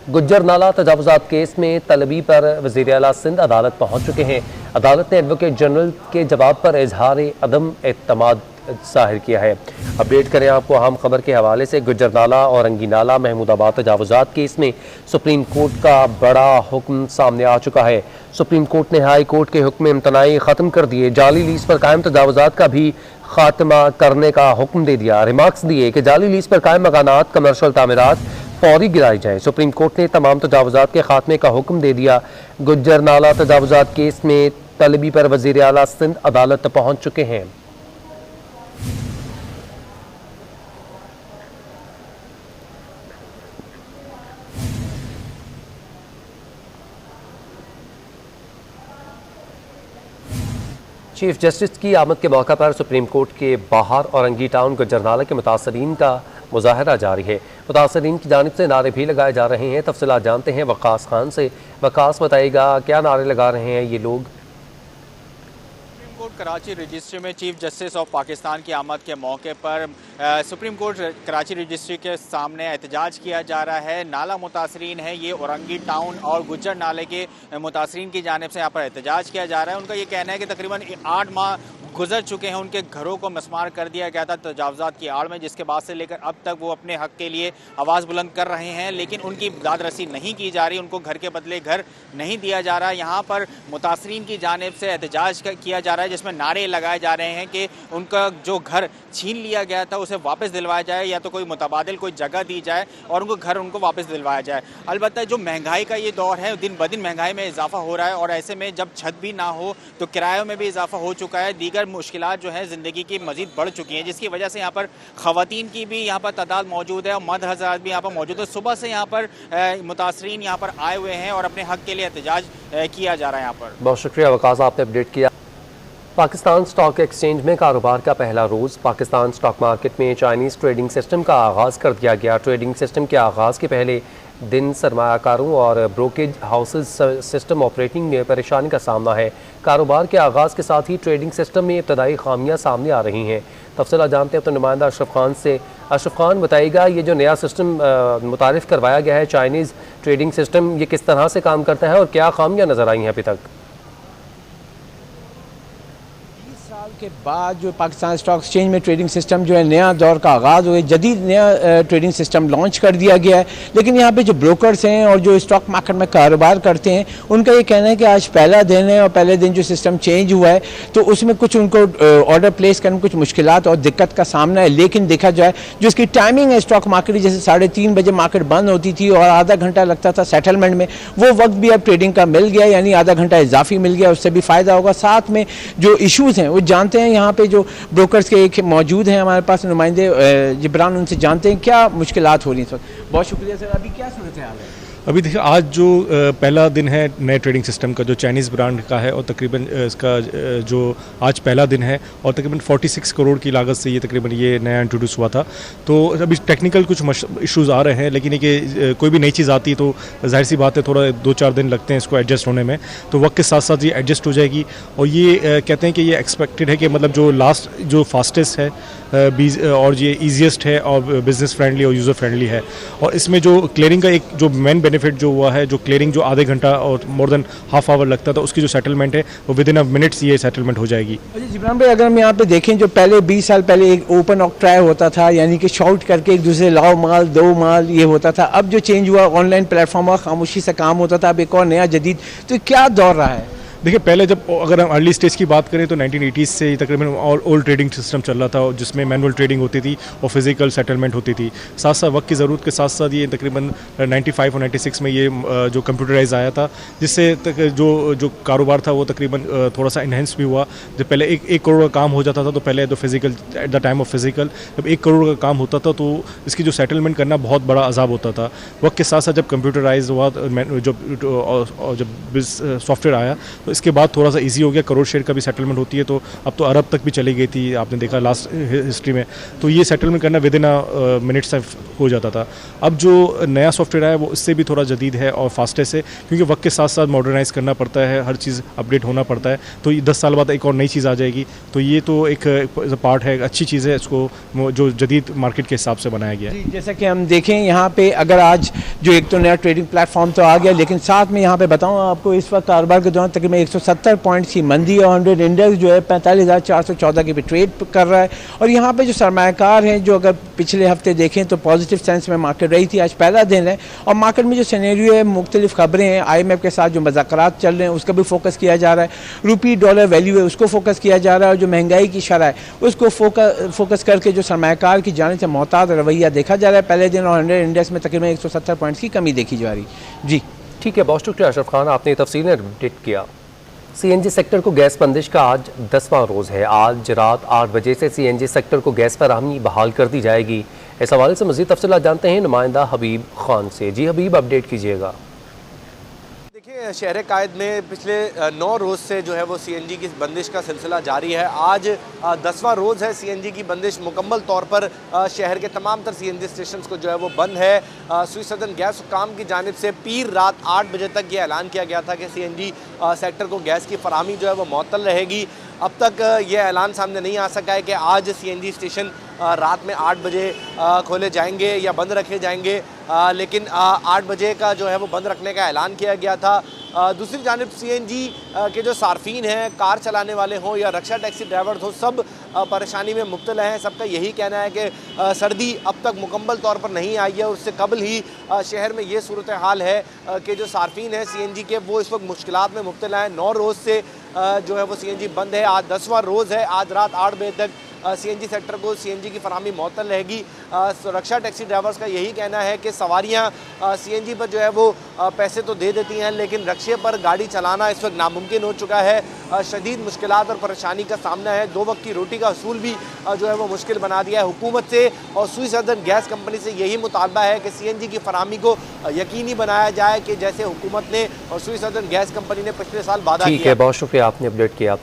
गुज्जर नाला तजावुजात केस में तलबी पर वज़ीर आला सिंध अदालत पहुँच चुके हैं। अदालत ने एडवोकेट जनरल के जवाब पर इजहार अदम एतमाद जाहिर किया है। अपडेट करें आपको अहम खबर के हवाले से। गुज्जर नाला और रंगी नाला महमूदाबाद तजावुजात केस में सुप्रीम कोर्ट का बड़ा हुक्म सामने आ चुका है। सुप्रीम कोर्ट ने हाई कोर्ट के हुक्म इम्तनाई ख़त्म कर दिए। जाली लीज पर कायम तजावुजात का भी खात्मा करने का हुक्म दे दिया। रिमार्क्स दिए कि जाली लीज पर कायम मकानात कमर्शल तामीरात फौरी गिराई जाए। सुप्रीम कोर्ट ने तमाम तजावुजात के खात्मे का हुक्म दे दिया। गुज्जर नाला तजावुजात केस में तलबी पर वज़ीर आला सिंध अदालत पहुँच चुके हैं। चीफ जस्टिस की आमद के मौका पर सुप्रीम कोर्ट के बाहर औरंगी टाउन गुज्जरनाला के मुतासरीन का मुजाहरा जारी है। मुतासरीन की जानिब से नारे भी लगाए जा रहे हैं। तफसीलात जानते हैं वकास खान से। वकास बताएगा क्या नारे लगा रहे हैं ये लोग। सुप्रीम कोर्ट कराची रजिस्ट्री में चीफ जस्टिस ऑफ पाकिस्तान की आमद के मौके पर सुप्रीम कोर्ट कराची रजिस्ट्री के सामने एहतजाज किया जा रहा है। नाला मुतासरीन है, ये औरंगी टाउन और गुज्जर नाले के मुतासरीन की जानिब से यहाँ पर एहतजाज किया जा रहा है। उनका ये कहना है कि तकरीबन 8 माह गुजर चुके हैं, उनके घरों को मिसमार कर दिया गया था तजावुजात की आड़ में, जिसके बाद से लेकर अब तक वो अपने हक के लिए आवाज़ बुलंद कर रहे हैं, लेकिन उनकी दाद रसी नहीं की जा रही, उनको घर के बदले घर नहीं दिया जा रहा। यहाँ पर मुतासरीन की जानिब से एहतजाज किया जा रहा है, जिसमें नारे लगाए जा रहे हैं कि उनका जो घर छीन लिया गया था उसे वापस दिलवाया जाए, या तो कोई मुतबादिल कोई जगह दी जाए और उनको घर उनको वापस दिलवाया जाए। अलबत्ता जो महंगाई का ये दौर है, दिन ब दिन महंगाई में इजाफा हो रहा है और ऐसे में जब छत भी ना हो तो किरायों में भी इजाफा हो चुका है। दीगर मुश्किलात जो है ज़िंदगी की मज़ीद बढ़ चुकी हैं, जिसकी वजह से यहाँ पर ख़वातीन की भी यहाँ पर तादाद मौजूद है और मर्द हज़रात भी यहाँ पर मौजूद है। सुबह से यहाँ पर मुतासरीन यहाँ पर आए हुए हैं और अपने हक के लिए एहतजाज किया जा रहा है यहाँ पर। बहुत शुक्रिया वकास, आपने अपडेट किया। पाकिस्तान स्टॉक एक्सचेंज में कारोबार का पहला रोज़। पाकिस्तान स्टॉक मार्केट में चाइनीज़ ट्रेडिंग सिस्टम का आगाज़ कर दिया गया। ट्रेडिंग सिस्टम के आगाज़ के पहले दिन सरमायाकारों और ब्रोकेज हाउसेज सिस्टम ऑपरेटिंग में परेशानी का सामना है। कारोबार के आगाज़ के साथ ही ट्रेडिंग सिस्टम में इब्तदाई खामियां सामने आ रही हैं। तफसीलात जानते हैं तो नुमाइंदा अशरफ खान से। अशरफ खान बताइएगा, ये जो नया सिस्टम मुतारिफ़ करवाया गया है चाइनीज़ ट्रेडिंग सिस्टम, ये किस तरह से काम करता है और क्या खामियां नज़र आई हैं अभी तक? के बाद जो पाकिस्तान स्टॉक एक्सचेंज में ट्रेडिंग सिस्टम जो है नया दौर का आगाज़ हुआ, जदीद नया ट्रेडिंग सिस्टम लॉन्च कर दिया गया है। लेकिन यहाँ पे जो ब्रोकर्स हैं और जो स्टॉक मार्केट में कारोबार करते हैं, उनका ये कहना है कि आज पहला दिन है और पहले दिन जो सिस्टम चेंज हुआ है तो उसमें कुछ उनको ऑर्डर प्लेस करने में कुछ मुश्किलात और दिक्कत का सामना है। लेकिन देखा जाए जो इसकी टाइमिंग है स्टॉक मार्केट, जैसे 3:30 बजे मार्केट बंद होती थी और आधा घंटा लगता था सेटलमेंट में, वो वक्त भी अब ट्रेडिंग का मिल गया, यानी आधा घंटा इजाफी मिल गया, उससे भी फ़ायदा होगा। साथ में जो इशूज़ हैं वो जानते हैं, यहाँ पे जो ब्रोकर्स के एक मौजूद हैं हमारे पास नुमाइंदे जिब्रान, उनसे जानते हैं क्या मुश्किलात हो रही हैं इस वक्त। बहुत शुक्रिया सर। अभी क्या सूरत हाल है? अभी देखिए, आज जो पहला दिन है नए ट्रेडिंग सिस्टम का जो चाइनीज़ ब्रांड का है, और तकरीबन इसका जो आज पहला दिन है और तकरीबन 46 करोड़ की लागत से ये तकरीबन ये नया इंट्रोड्यूस हुआ था। तो अभी टेक्निकल कुछ इश्यूज़ आ रहे हैं, लेकिन ये कि कोई भी नई चीज़ आती है तो जाहिर सी बात है थोड़ा 2-4 दिन लगते हैं इसको एडजस्ट होने में, तो वक्त के साथ साथ ये एडजस्ट हो जाएगी। और ये कहते हैं कि ये एक्सपेक्टेड है कि मतलब जो लास्ट जो फास्टेस्ट है और ये ईजीएस्ट है और बिज़नेस फ्रेंडली और यूज़र फ्रेंडली है। और इसमें जो क्लियरिंग का एक जो मेन बेनिफिट जो हुआ है, जो क्लियरिंग जो आधे घंटा और मोर देन हाफ आवर लगता था, उसकी जो सेटलमेंट है वो विद इन अ मिनट्स ये सेटलमेंट हो जाएगी। अच्छा जिब्रान भाई, अगर हम यहाँ पे देखें जो पहले 20 साल पहले एक ओपन ऑक्ट्राई होता था, यानी कि शॉर्ट करके एक दूसरे लाओ माल दो माल ये होता था, अब जो चेंज हुआ ऑनलाइन प्लेटफॉर्म और खामोशी से काम होता था, अब एक और नया जदीद, तो क्या दौर रहा है? देखिए, पहले जब अगर हम अर्ली स्टेज की बात करें तो 1980s से तकरीबन ओल्ड ट्रेडिंग सिस्टम चल रहा था, जिसमें मैनुअल ट्रेडिंग होती थी और फिजिकल सेटलमेंट होती थी। साथ साथ वक्त की ज़रूरत के साथ साथ ये तकरीबन 95 और 96 में ये जो कंप्यूटराइज आया था, जिससे जो कारोबार था वो तकरीबन थोड़ा सा इन्हेंस भी हुआ। जब पहले 1 करोड़ का काम हो जाता था तो पहले तो physical at the time of physical जब 1 करोड़ का काम होता था तो इसकी जो सेटलमेंट करना बहुत बड़ा अजाब होता था। वक्त के साथ साथ जब कंप्यूटराइज हुआ, जब सॉफ्टवेयर आया तो इसके बाद थोड़ा सा ईजी हो गया, करोड़ शेयर का भी सेटलमेंट होती है, तो अब तो अरब तक भी चली गई थी, आपने देखा लास्ट हिस्ट्री में। तो ये सेटलमेंट करना विद इन मिनट्स हो जाता था। अब जो नया सॉफ्टवेयर है वो इससे भी थोड़ा जदीद है और फास्टेस्ट है, क्योंकि वक्त के साथ साथ मॉडर्नाइज करना पड़ता है, हर चीज़ अपडेट होना पड़ता है। तो 10 साल बाद एक और नई चीज़ आ जाएगी, तो ये तो एक पार्ट है, अच्छी चीज़ है, इसको जो जदीद मार्केट के हिसाब से बनाया गया है। जैसा कि हम देखें यहाँ पे अगर आज जो एक तो नया ट्रेडिंग प्लेटफॉर्म तो आ गया, लेकिन साथ में यहाँ पे बताऊँ आपको इस वक्त कारोबार के दौरान तकरीबन 170 पॉइंट्स की मंदी है। 100 इंडेक्स जो है 45,414 की भी ट्रेड कर रहा है। और यहाँ पे जो सरमायाकार हैं, जो अगर पिछले हफ्ते देखें तो पॉजिटिव सेंस में मार्केट रही थी, आज पहला दिन है और मार्केट में जो सिनेरियो है, मुख्तलिफ खबरें हैं, IMF के साथ जो मज़ाकरात चल रहे हैं उसका भी फोकस किया जा रहा है, रूपी डॉलर वैल्यू है उसको फोकस किया जा रहा है, और जो महंगाई की शरह है उसको फोकस करके जो सरमायाकार की जानिब से मोहतात रवैया देखा जा रहा है पहले दिन। और 100 इंडेक्स में तकरीबन 170 पॉइंट्स की कमी देखी जा रही। जी ठीक है, बहुत शुक्रिया अशरफ खान, आपने तफसीलें अपडेट किया। CNG सेक्टर को गैस बंदिश का आज 10वां रोज़ है। आज रात 8 बजे से CNG सेक्टर को गैस फराहमी बहाल कर दी जाएगी। इस हवाले से मज़ीद तफसीलात जानते हैं नुमाइंदा हबीब खान से। जी हबीब, अपडेट कीजिएगा। देखिए, शहर कायद में पिछले 9 रोज़ से जो है वो CNG की बंदिश का सिलसिला जारी है। आज 10वां रोज़ है CNG की बंदिश। मुकम्मल तौर पर शहर के तमाम तर CNG स्टेशन को जो है वो बंद है। स्विस सदर्न गैस हुक्काम की जानिब से पीर रात 8 बजे तक ये ऐलान किया गया था कि CNG सेक्टर को गैस की फराहमी जो है वो मुअत्तल रहेगी। अब तक ये ऐलान सामने नहीं आ सका है कि आज CNG स्टेशन रात में 8 बजे खोले जाएंगे या बंद रखे जाएंगे, लेकिन 8 बजे का जो है वो बंद रखने का ऐलान किया गया था। दूसरी जानिब CNG के जो सार्फिन हैं, कार चलाने वाले हों या रक्षा टैक्सी ड्राइवर हो, सब परेशानी में मुब्तला हैं। सबका यही कहना है कि सर्दी अब तक मुकम्मल तौर पर नहीं आई है, उससे कबल ही शहर में ये सूरत हाल है कि जो सार्फिन हैं CNG के वो इस वक्त मुश्किलात में मुब्तला हैं। 9 रोज़ से जो है वो CNG बंद है। आज 10वां रोज़ है। आज रात 8 बजे तक CNG सेक्टर को CNG की फराहमी मुअत्तल रहेगी। रक्षा टैक्सी ड्राइवर्स का यही कहना है कि सवारियां CNG पर जो है वो पैसे तो दे देती हैं, लेकिन रक्षे पर गाड़ी चलाना इस वक्त नामुमकिन हो चुका है। शदीद मुश्किलात और परेशानी का सामना है। 2 वक्त की रोटी का असूल भी जो है वो मुश्किल बना दिया है। हुकूमत से और स्विस सदर्न गैस कंपनी से यही मुतालबा है कि CNG की फराहमी को यकीनी बनाया जाए कि जैसे हुकूमत ने और स्विस सदर्न गैस कंपनी ने पिछले साल वादा किया। ठीक है, बहुत शुक्रिया, आपने अपडेट किया।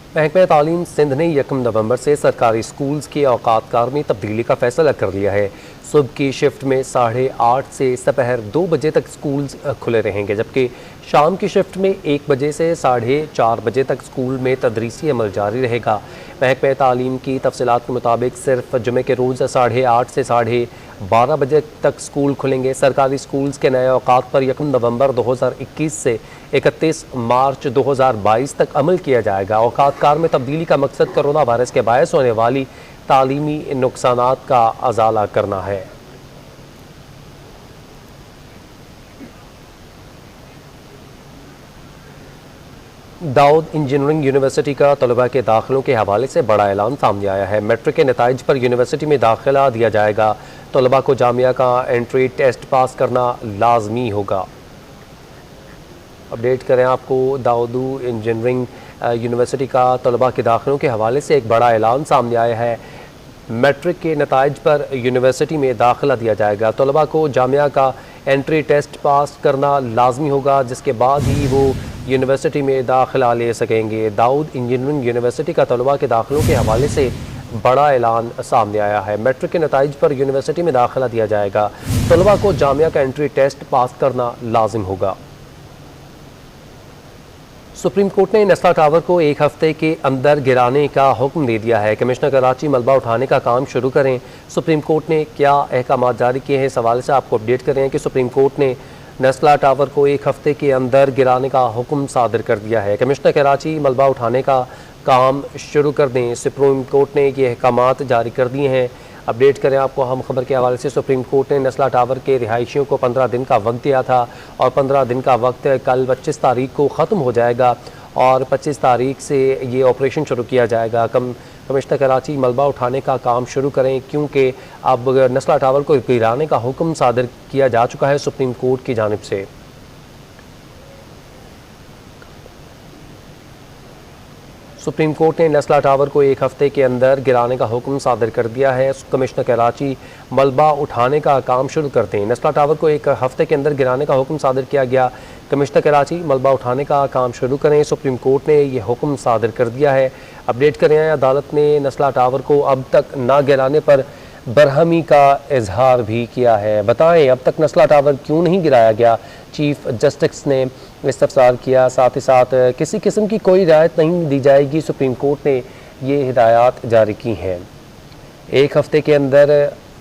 महकमा तालीम सिंध ने 1 नवंबर से सरकारी स्कूल्स के औकात-कार में तब्दीली का फैसला कर लिया है। सुबह की शिफ्ट में 8:30 से दोपहर 2 बजे तक स्कूल्स खुले रहेंगे, जबकि शाम की शिफ्ट में 1 बजे से 4:30 बजे तक स्कूल में तदरीसी अमल जारी रहेगा। महकमा तालीम की तफसीलात के मुताबिक सिर्फ जुमे के रोज़ 8:30 से 12:30 बजे तक स्कूल खुलेंगे। सरकारी स्कूल्स के नए औकात पर 1 नवंबर 2021 से 31 मार्च 2022 तक अमल किया जाएगा। औकात कार में तब्दीली का मकसद कोरोना वायरस के बायस होने वाली तालीमी नुकसानात का अजाला करना है। दाऊद इंजीनियरिंग यूनिवर्सिटी का तलबा के दाखिलों के हवाले से बड़ा ऐलान सामने आया है। मैट्रिक के नताइज पर यूनिवर्सिटी में दाखिला दिया जाएगा। तलबा को जामिया का एंट्री टेस्ट पास करना लाजमी होगा। अपडेट करें आपको, दाऊद इंजीनियरिंग यूनिवर्सिटी का तलबा के दाखिलों के हवाले से एक बड़ा ऐलान सामने आया है। मैट्रिक के नताइज पर यूनिवर्सिटी में दाखिला दिया जाएगा। तलबा को जामिया का एंट्री टेस्ट पास करना लाजमी होगा, जिसके बाद ही वो यूनिवर्सिटी में दाखिला ले सकेंगे। दाऊद इंजीनियरिंग यूनिवर्सिटी का तलबा के दाखिलों के हवाले से बड़ा ऐलान सामने आया है। मैट्रिक के नताइज पर यूनिवर्सिटी में दाखिला दिया जाएगा। तलबा को जामिया का एंट्री टेस्ट पास करना लाजिम होगा। सुप्रीम कोर्ट ने नस्ला टावर को 1 हफ्ते के अंदर गिराने का हुक्म दे दिया है। कमिश्नर कराची मलबा उठाने का काम शुरू करें। सुप्रीम कोर्ट ने क्या अहकाम जारी किए हैं, इस हवाले से आपको अपडेट कर रहे हैं कि सुप्रीम कोर्ट ने नस्ला टावर को 1 हफ्ते के अंदर गिराने का हुक्म सादर कर दिया है। कमिश्नर कराची मलबा उठाने का काम शुरू कर दें। सुप्रीम कोर्ट ने ये अहकाम जारी कर दिए हैं। अपडेट करें आपको हम खबर के हवाले से, सुप्रीम कोर्ट ने नस्ला टावर के रिहायशियों को 15 दिन का वक्त दिया था और 15 दिन का वक्त कल 25 तारीख को ख़त्म हो जाएगा और 25 तारीख से ये ऑपरेशन शुरू किया जाएगा। कमिश्नर कराची मलबा उठाने का काम शुरू करें, क्योंकि अब नस्ला टावर को गिराने का हुक्म सादर किया जा चुका है सुप्रीम कोर्ट की जानिब से। सुप्रीम कोर्ट ने नस्ला टावर को एक हफ्ते के अंदर गिराने का हुक्म सादर कर दिया है। कमिश्नर कराची मलबा उठाने का काम शुरू करते हैं। नस्ला टावर को एक हफ्ते के अंदर गिराने का हुक्म सादर किया गया। कमिश्नर कराची मलबा उठाने का काम शुरू करें, सुप्रीम कोर्ट ने यह हुक्म सादर कर दिया है। अपडेट करें, अदालत ने नस्ला टावर को अब तक ना गिराने पर बरहमी का इजहार भी किया है। बताएं, अब तक नस्ला टावर क्यों नहीं गिराया गया? चीफ जस्टिस ने इस्तफसार किया। साथ ही साथ किसी किस्म की कोई रियायत नहीं दी जाएगी, सुप्रीम कोर्ट ने ये हिदायत जारी की हैं। एक हफ्ते के अंदर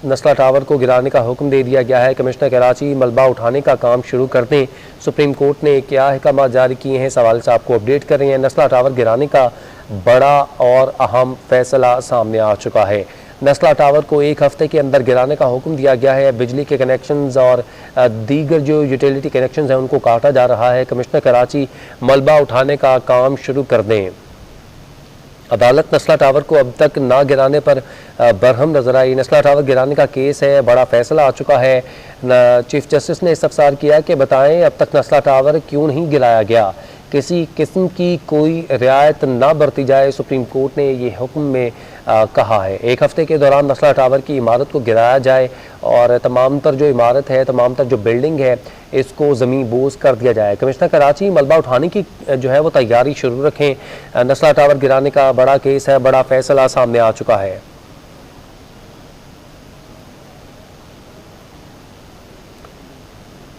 नस्ला टावर को गिराने का हुक्म दे दिया गया है। कमिश्नर कराची मलबा उठाने का काम शुरू कर दें। सुप्रीम कोर्ट ने क्या अहकाम जारी किए हैं, सवाल से आपको अपडेट कर रहे हैं। नस्ला टावर गिराने का बड़ा और अहम फैसला सामने आ चुका है। नस्ला टावर को एक हफ्ते के अंदर गिराने का हुक्म दिया गया है। बिजली के कनेक्शंस और दीगर जो यूटिलिटी कनेक्शंस हैं उनको काटा जा रहा है। कमिश्नर कराची मलबा उठाने का काम शुरू कर दें। अदालत नस्ला टावर को अब तक ना गिराने पर बरहम नजर आई। नस्ला टावर गिराने का केस है, बड़ा फैसला आ चुका है। चीफ जस्टिस ने इस्तफसार किया कि बताएं, अब तक नस्ला टावर क्यों नहीं गिराया गया? किसी किस्म की कोई रियायत ना बरती जाए, सुप्रीम कोर्ट ने ये हुक्म में कहा है। एक हफ्ते के दौरान नस्ला टावर की इमारत को गिराया जाए और तमाम तर जो इमारत है, तमाम तर जो बिल्डिंग है, इसको ज़मीन बोझ कर दिया जाए। कमिश्नर कराची मलबा उठाने की जो है वो तैयारी शुरू रखें। नस्ला टावर गिराने का बड़ा केस है, बड़ा फैसला सामने आ चुका है।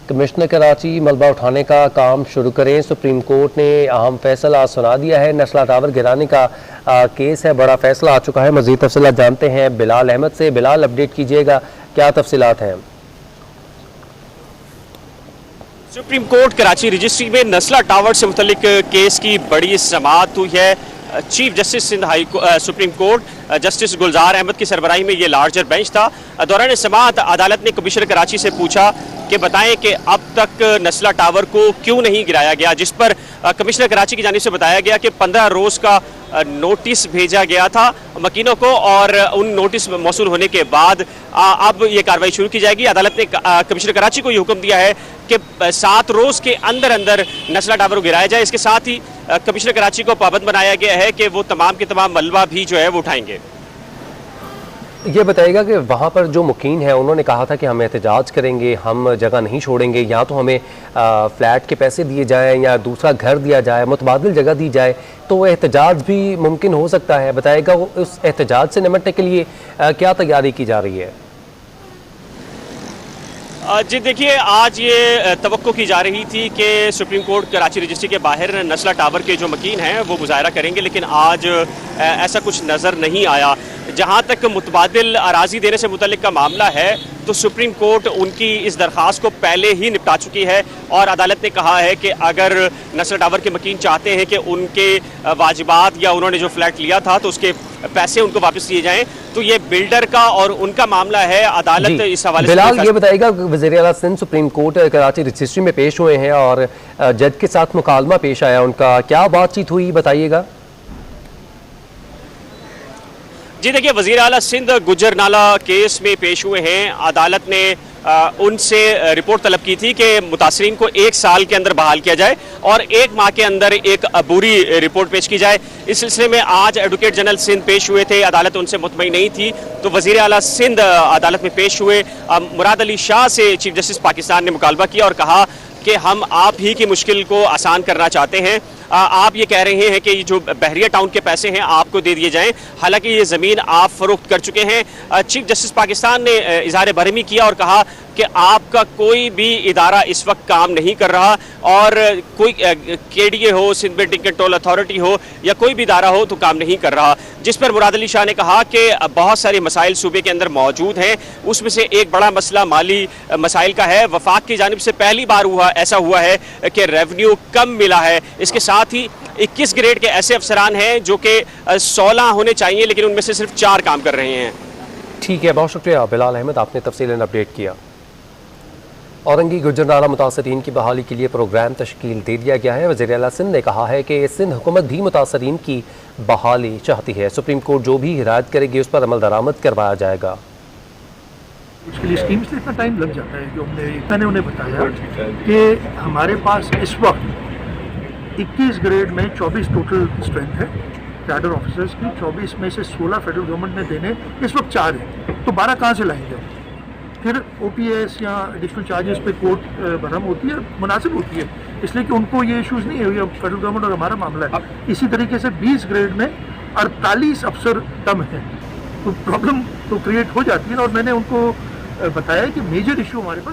कमिश्नर कराची मलबा उठाने का काम शुरू करें। सुप्रीम कोर्ट ने अहम फैसला सुना दिया है। नस्ला टावर गिराने का केस है, बड़ा फैसला आ चुका है। मज़ीद तफसीलात जानते हैं बिलाल अहमद से। बिलाल, अपडेट कीजिएगा, क्या तफसीलात हैं? सुप्रीम कोर्ट कराची रजिस्ट्री में नस्ला टावर से मुतल्लिक केस की बड़ी समाअत हुई है। Chief justice Sindh supreme court justice Gulzar Ahmed की सरबराही में ये लार्जर बेंच था। दौरान समाअत अदालत ने कमिश्नर कराची से पूछा कि बताएं कि अब तक नस्ला टावर को क्यों नहीं गिराया गया, जिस पर कमिश्नर कराची की जानिब से बताया गया कि 15 रोज़ का नोटिस भेजा गया था मकीनों को और उन नोटिस मौसूल होने के बाद अब ये कार्रवाई शुरू की जाएगी। अदालत ने कमिश्नर कराची को ये हुक्म दिया है कि 7 रोज़ के अंदर अंदर नस्ला टावर को गिराया जाए। इसके साथ ही कमिश्नर कराची को पाबंद बनाया गया है कि वो तमाम के तमाम मलबा भी जो है वो उठाएंगे। ये बताइएगा कि वहाँ पर जो मुकीन है उन्होंने कहा था कि हम एहतजाज करेंगे, हम जगह नहीं छोड़ेंगे, या तो हमें फ़्लैट के पैसे दिए जाएं या दूसरा घर दिया जाए, मुतबादिल जगह दी जाए, तो वो एहतजाज भी मुमकिन हो सकता है। बताइएगा वो उस एहतजाज से निपटने के लिए क्या तैयारी की जा रही है? जी देखिए, आज ये तवक्को की जा रही थी कि सुप्रीम कोर्ट कराची रजिस्ट्री के बाहर नस्ला टावर के जो मकीन हैं वो मुजाहरा करेंगे, लेकिन आज ऐसा कुछ नज़र नहीं आया। जहाँ तक मुतबादिल अराजी देने से मुतल्लिक का मामला है तो सुप्रीम कोर्ट उनकी इस दरख्वास्त को पहले ही निपटा चुकी है और अदालत ने कहा है कि अगर नस्ला टावर के मकीन चाहते हैं कि उनके वाजिबात या उन्होंने जो फ्लैट लिया था तो उसके पैसे उनको वापस दिए जाएं, तो ये बिल्डर का और उनका मामला है। अदालत इस हवाले से बिलाल, ये बताइएगा, वज़ीर आला Sindh supreme court Karachi registry में पेश हुए हैं और जज के साथ मुकालमा पेश आया, उनका क्या बातचीत हुई, बताइएगा। जी देखिए, वज़ीर आला सिंध गुजरनाला केस में पेश हुए हैं। अदालत ने उनसे रिपोर्ट तलब की थी कि मुतासरीन को 1 साल के अंदर बहाल किया जाए और 1 माह के अंदर एक अबूरी रिपोर्ट पेश की जाए। इस सिलसिले में आज एडवोकेट जनरल सिंध पेश हुए थे। अदालत उनसे मुतमईन नहीं थी तो वज़ीर आला सिंध अदालत में पेश हुए। मुराद अली शाह से चीफ जस्टिस पाकिस्तान ने मुकालबा किया और कहा कि हम आप ही की मुश्किल को आसान करना चाहते हैं। आप ये कह रहे हैं कि जो बहरिया टाउन के पैसे हैं आपको दे दिए जाएं, हालांकि ये ज़मीन आप फरोख्त कर चुके हैं। चीफ जस्टिस पाकिस्तान ने इज़हार बरहमी किया और कहा कि आपका कोई भी इदारा इस वक्त काम नहीं कर रहा और कोई KDA हो, सिंध बेल्टिंग कंट्रोल अथॉरिटी हो या कोई भी इदारा हो तो काम नहीं कर रहा। जिस पर मुराद अली शाह ने कहा कि बहुत सारे मसाइल सूबे के अंदर मौजूद हैं, उसमें से एक बड़ा मसला माली मसाइल का है। वफाक की जानिब से पहली बार ऐसा हुआ है कि रेवेन्यू कम मिला है। इसके साथ ही 21 ग्रेड के ऐसे अफसरान हैं जो कि 16 होने चाहिए लेकिन उनमें से सिर्फ 4 काम कर रहे हैं। ठीक है, बहुत शुक्रिया बिलाल अहमद, आपने तफसीलन अपडेट किया। औरंगी गुजरनाला मुतासरीन की बहाली के लिए प्रोग्राम तश्कील दे दिया गया है। वज़ीर आला सिंध ने कहा है कि सिंध हुकूमत भी मुतासरीन की बहाली चाहती है। सुप्रीम कोर्ट जो भी हिदायत करेगी उस पर अमल दरामद करवाया जाएगा। उसके लिए स्कीम से इतना टाइम लग जाता है। जो मैंने उन्हें बताया कि हमारे पास इस वक्त 21 ग्रेड में 24 टोटल स्ट्रेंथ है कैडर ऑफिसर्स की 24 में से 16 फेडरल गवर्नमेंट ने देने इस वक्त 4 है, तो 12 कहाँ से लाएंगे हम? फिर OPS या एडिशनल चार्जेस पे कोर्ट भरम होती है, मुनासिब होती है, इसलिए कि उनको ये इश्यूज़ नहीं है, फेडरल गवर्नमेंट और हमारा मामला है। इसी तरीके से 20 ग्रेड में 48 अफसर कम हैं, तो प्रॉब्लम तो क्रिएट हो जाती है। और मैंने उनको बताया कि मेजर इशू हमारे पास